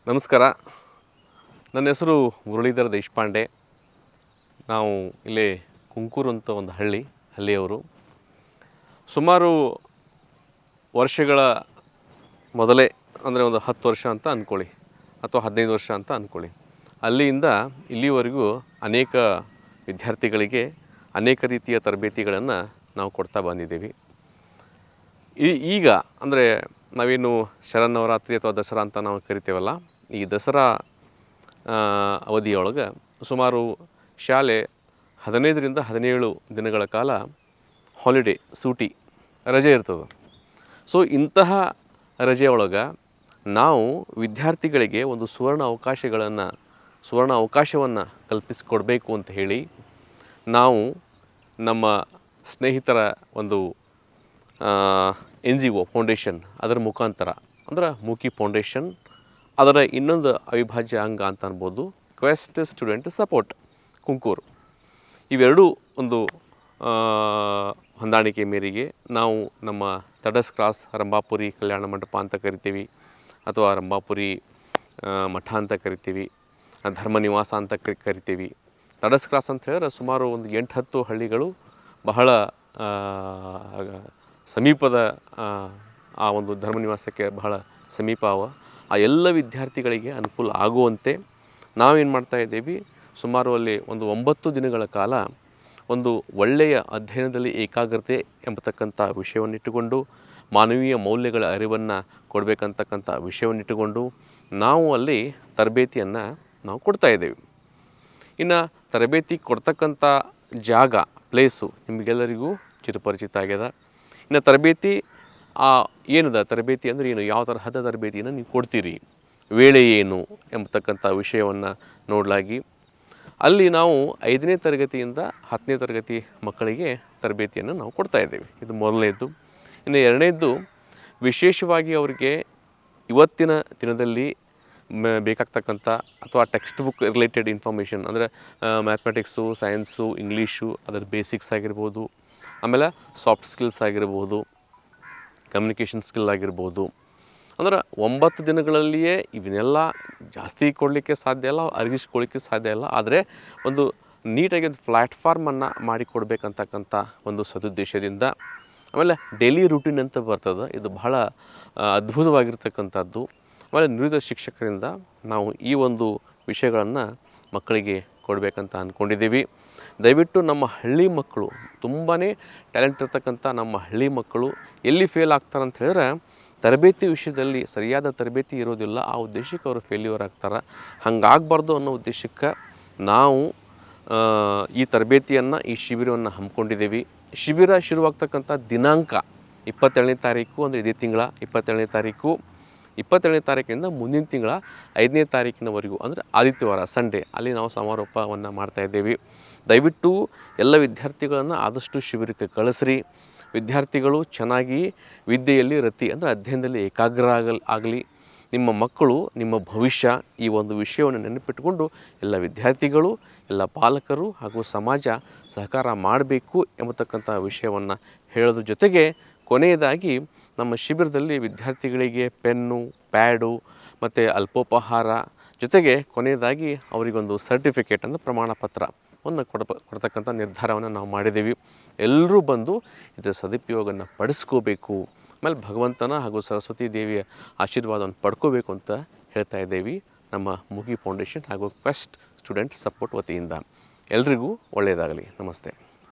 ನಮಸ್ಕಾರ. ನನ್ನ ಹೆಸರು ಮುರಳೀಧರ್ ದೇಶಪಾಂಡೆ. ನಾವು ಇಲ್ಲೇ ಕುಂಕೂರು ಅಂತ ಒಂದು ಹಳ್ಳಿಯವರು. ಸುಮಾರು ವರ್ಷಗಳ ಮೊದಲೇ ಅಂದರೆ ಒಂದು 10 ವರ್ಷ ಅಂತ ಅಂದ್ಕೊಳ್ಳಿ, ಅಥವಾ 15 ವರ್ಷ ಅಂತ ಅಂದ್ಕೊಳ್ಳಿ. ಅಲ್ಲಿಯಿಂದ ಇಲ್ಲಿವರೆಗೂ ಅನೇಕ ವಿದ್ಯಾರ್ಥಿಗಳಿಗೆ ಅನೇಕ ರೀತಿಯ ತರಬೇತಿಗಳನ್ನು ನಾವು ಕೊಡ್ತಾ ಬಂದಿದ್ದೀವಿ. ಈಗ ಅಂದರೆ ನಾವೇನು ಶರನ್ನವರಾತ್ರಿ ಅಥವಾ ದಸರಾ ಅಂತ ನಾವು ಕರಿತೇವಲ್ಲ, ಈ ದಸರಾ ಅವಧಿಯೊಳಗೆ ಸುಮಾರು ಶಾಲೆ 15ರಿಂದ 17 ದಿನಗಳ ಕಾಲ ಹಾಲಿಡೇ, ಸೂಟಿ, ರಜೆ ಇರ್ತದೆ. ಸೊ ಇಂತಹ ರಜೆಯೊಳಗೆ ನಾವು ವಿದ್ಯಾರ್ಥಿಗಳಿಗೆ ಒಂದು ಸುವರ್ಣ ಅವಕಾಶವನ್ನು ಕಲ್ಪಿಸಿಕೊಡಬೇಕು ಅಂತ ಹೇಳಿ ನಾವು ನಮ್ಮ ಸ್ನೇಹಿತರ ಒಂದು NGO ಫೌಂಡೇಶನ್, ಅದರ ಮುಖಾಂತರ ಅಂದ್ರೆ ಮೂಕಿ ಫೌಂಡೇಶನ್, ಅದರ ಇನ್ನೊಂದು ಅವಿಭಾಜ್ಯ ಅಂಗ ಅಂತ ಅನ್ಬೋದು ಕ್ವೆಸ್ಟ್ ಸ್ಟೂಡೆಂಟ್ ಸಪೋರ್ಟ್ ಕುಂಕೂರು, ಇವೆರಡೂ ಒಂದು ಹೊಂದಾಣಿಕೆ ಮೇರೆಗೆ ನಾವು ನಮ್ಮ ತಡಸ್ ಕ್ರಾಸ್ ರಂಭಾಪುರಿ ಕಲ್ಯಾಣ ಮಂಟಪ ಅಂತ ಕರಿತೀವಿ, ಅಥವಾ ರಂಭಾಪುರಿ ಮಠ ಅಂತ ಕರಿತೀವಿ, ಧರ್ಮ ನಿವಾಸ ಅಂತ ಕರಿತೀವಿ. ತಡಸ್ ಕ್ರಾಸ್ ಅಂತ ಹೇಳಿದ್ರೆ ಸುಮಾರು ಒಂದು 8-10 ಹಳ್ಳಿಗಳು ಬಹಳ ಸಮೀಪದ ಆ ಒಂದು ಧರ್ಮ ನಿವಾಸಕ್ಕೆ ಬಹಳ ಸಮೀಪ ಆ ಎಲ್ಲ ವಿದ್ಯಾರ್ಥಿಗಳಿಗೆ ಅನುಕೂಲ ಆಗುವಂತೆ ನಾವೇನು ಮಾಡ್ತಾಯಿದ್ದೀವಿ, ಸುಮಾರು ಅಲ್ಲಿ ಒಂದು 9 ದಿನಗಳ ಕಾಲ ಒಂದು ಒಳ್ಳೆಯ ಅಧ್ಯಯನದಲ್ಲಿ ಏಕಾಗ್ರತೆ ಎಂಬತಕ್ಕಂಥ ವಿಷಯವನ್ನಿಟ್ಟುಕೊಂಡು, ಮಾನವೀಯ ಮೌಲ್ಯಗಳ ಅರಿವನ್ನು ಕೊಡಬೇಕಂತಕ್ಕಂಥ ವಿಷಯವನ್ನಿಟ್ಟುಕೊಂಡು ನಾವು ಅಲ್ಲಿ ತರಬೇತಿಯನ್ನು ನಾವು ಕೊಡ್ತಾಯಿದ್ದೇವೆ. ಇನ್ನು ತರಬೇತಿ ಕೊಡ್ತಕ್ಕಂಥ ಜಾಗ, ಪ್ಲೇಸು ನಿಮಗೆಲ್ಲರಿಗೂ ಚಿರಪರಿಚಿತ ಆಗ್ಯದ. ಇನ್ನು ತರಬೇತಿ ತರಬೇತಿ ಅಂದರೆ ಏನು, ಯಾವ ತರಹದ ತರಬೇತಿಯನ್ನು ನೀವು ಕೊಡ್ತೀರಿ, ವೇಳೆ ಏನು ಎಂಬತಕ್ಕಂಥ ವಿಷಯವನ್ನು ನೋಡಲಾಗಿ ಅಲ್ಲಿ ನಾವು 5ನೇ ತರಗತಿಯಿಂದ 10ನೇ ತರಗತಿ ಮಕ್ಕಳಿಗೆ ತರಬೇತಿಯನ್ನು ನಾವು ಕೊಡ್ತಾಯಿದ್ದೇವೆ. ಇದು ಮೊದಲನೇದ್ದು. ಇನ್ನು ಎರಡನೇದ್ದು, ವಿಶೇಷವಾಗಿ ಅವರಿಗೆ ಇವತ್ತಿನ ದಿನದಲ್ಲಿ ಬೇಕಾಗ್ತಕ್ಕಂಥ ಅಥವಾ ಟೆಕ್ಸ್ಟ್ ಬುಕ್ ರಿಲೇಟೆಡ್ ಇನ್ಫಾರ್ಮೇಷನ್ ಅಂದರೆ ಮ್ಯಾಥಮೆಟಿಕ್ಸು, ಸೈನ್ಸು, ಇಂಗ್ಲೀಷು, ಅದರ ಬೇಸಿಕ್ಸ್ ಆಗಿರ್ಬೋದು, ಆಮೇಲೆ ಸಾಫ್ಟ್ ಸ್ಕಿಲ್ಸ್ ಆಗಿರ್ಬೋದು, ಕಮ್ಯುನಿಕೇಷನ್ ಸ್ಕಿಲ್ ಆಗಿರ್ಬೋದು. ಅಂದ್ರೆ 9 ದಿನಗಳಲ್ಲಿಯೇ ಇವನ್ನೆಲ್ಲ ಜಾಸ್ತಿ ಕೊಡಲಿಕ್ಕೆ ಸಾಧ್ಯ ಇಲ್ಲ, ಅರಗಿಸ್ಕೊಳ್ಳಿಕ್ಕೆ ಸಾಧ್ಯ ಇಲ್ಲ. ಆದರೆ ಒಂದು ನೀಟಾಗಿ ಒಂದು ಪ್ಲ್ಯಾಟ್ಫಾರ್ಮನ್ನು ಮಾಡಿಕೊಡ್ಬೇಕಂತಕ್ಕಂಥ ಒಂದು ಸದುದ್ದೇಶದಿಂದ, ಆಮೇಲೆ ಡೈಲಿ ರೂಟೀನ್ ಅಂತ ಬರ್ತದೆ, ಇದು ಬಹಳ ಅದ್ಭುತವಾಗಿರ್ತಕ್ಕಂಥದ್ದು. ಆಮೇಲೆ ನುರಿತ ಶಿಕ್ಷಕರಿಂದ ನಾವು ಈ ಒಂದು ವಿಷಯಗಳನ್ನು ಮಕ್ಕಳಿಗೆ ಕೊಡಬೇಕಂತ ಅಂದ್ಕೊಂಡಿದ್ದೀವಿ. ದಯವಿಟ್ಟು ನಮ್ಮ ಹಳ್ಳಿ ಮಕ್ಕಳು, ತುಂಬಾ ಟ್ಯಾಲೆಂಟ್ ಇರ್ತಕ್ಕಂಥ ನಮ್ಮ ಹಳ್ಳಿ ಮಕ್ಕಳು ಎಲ್ಲಿ ಫೇಲ್ ಆಗ್ತಾರೆ ಅಂತ ಹೇಳಿದ್ರೆ, ತರಬೇತಿ ವಿಷಯದಲ್ಲಿ ಸರಿಯಾದ ತರಬೇತಿ ಇರೋದಿಲ್ಲ, ಆ ಉದ್ದೇಶಕ್ಕೆ ಅವರು ಫೇಲ್ಯೂರ್ ಆಗ್ತಾರೆ. ಹಾಗಾಗಬಾರ್ದು ಅನ್ನೋ ಉದ್ದೇಶಕ್ಕೆ ನಾವು ಈ ತರಬೇತಿಯನ್ನು, ಈ ಶಿಬಿರವನ್ನು ಹಮ್ಮಿಕೊಂಡಿದ್ದೀವಿ. ಶಿಬಿರ ಶುರುವಾಗ್ತಕ್ಕಂಥ ದಿನಾಂಕ 27ನೇ ತಾರೀಕು, ಅಂದರೆ ಇದೇ ತಿಂಗಳ 27ನೇ ತಾರೀಕು, 27ನೇ ತಾರೀಕಿನಿಂದ ಮುಂದಿನ ತಿಂಗಳ 5ನೇ ತಾರೀಕಿನವರೆಗೂ, ಅಂದರೆ ಆದಿತ್ಯವಾರ, ಸಂಡೇ, ಅಲ್ಲಿ ನಾವು ಸಮಾರೋಪವನ್ನು ಮಾಡ್ತಾಯಿದ್ದೇವೆ. ದಯವಿಟ್ಟು ಎಲ್ಲ ವಿದ್ಯಾರ್ಥಿಗಳನ್ನು ಆದಷ್ಟು ಶಿಬಿರಕ್ಕೆ ಕಳಿಸ್ರಿ. ವಿದ್ಯಾರ್ಥಿಗಳು ಚೆನ್ನಾಗಿ ವಿದ್ಯೆಯಲ್ಲಿ ಅಂದರೆ ಅಧ್ಯಯನದಲ್ಲಿ ಏಕಾಗ್ರ ಆಗಲಿ. ನಿಮ್ಮ ಮಕ್ಕಳು, ನಿಮ್ಮ ಭವಿಷ್ಯ, ಈ ಒಂದು ವಿಷಯವನ್ನು ನೆನಪಿಟ್ಟುಕೊಂಡು ಎಲ್ಲ ವಿದ್ಯಾರ್ಥಿಗಳು, ಎಲ್ಲ ಪಾಲಕರು ಹಾಗೂ ಸಮಾಜ ಸಹಕಾರ ಮಾಡಬೇಕು ಎಂಬತಕ್ಕಂಥ ವಿಷಯವನ್ನು ಹೇಳೋದ್ರ ಜೊತೆಗೆ, ಕೊನೆಯದಾಗಿ ನಮ್ಮ ಶಿಬಿರದಲ್ಲಿ ವಿದ್ಯಾರ್ಥಿಗಳಿಗೆ ಪೆನ್ನು, ಪ್ಯಾಡು ಮತ್ತು ಅಲ್ಪೋಪಹಾರ ಜೊತೆಗೆ ಕೊನೆಯದಾಗಿ ಅವರಿಗೊಂದು ಸರ್ಟಿಫಿಕೇಟ್ ಅಂದರೆ ಪ್ರಮಾಣ ಪತ್ರವನ್ನು ಕೊಡ್ತಕ್ಕಂಥ ನಿರ್ಧಾರವನ್ನು ನಾವು ಮಾಡಿದ್ದೀವಿ. ಎಲ್ಲರೂ ಬಂದು ಇದರ ಸದುಪಯೋಗವನ್ನು ಪಡಿಸ್ಕೋಬೇಕು, ಆಮೇಲೆ ಭಗವಂತನ ಹಾಗೂ ಸರಸ್ವತಿ ದೇವಿಯ ಆಶೀರ್ವಾದವನ್ನು ಪಡ್ಕೋಬೇಕು ಅಂತ ಹೇಳ್ತಾ ಇದ್ದೀವಿ ನಮ್ಮ ಮೂಕಿ ಫೌಂಡೇಶನ್ ಹಾಗೂ ಕ್ವೆಸ್ಟ್ ಸ್ಟೂಡೆಂಟ್ ಸಪೋರ್ಟ್ ವತಿಯಿಂದ. ಎಲ್ರಿಗೂ ಒಳ್ಳೆಯದಾಗಲಿ. ನಮಸ್ತೆ.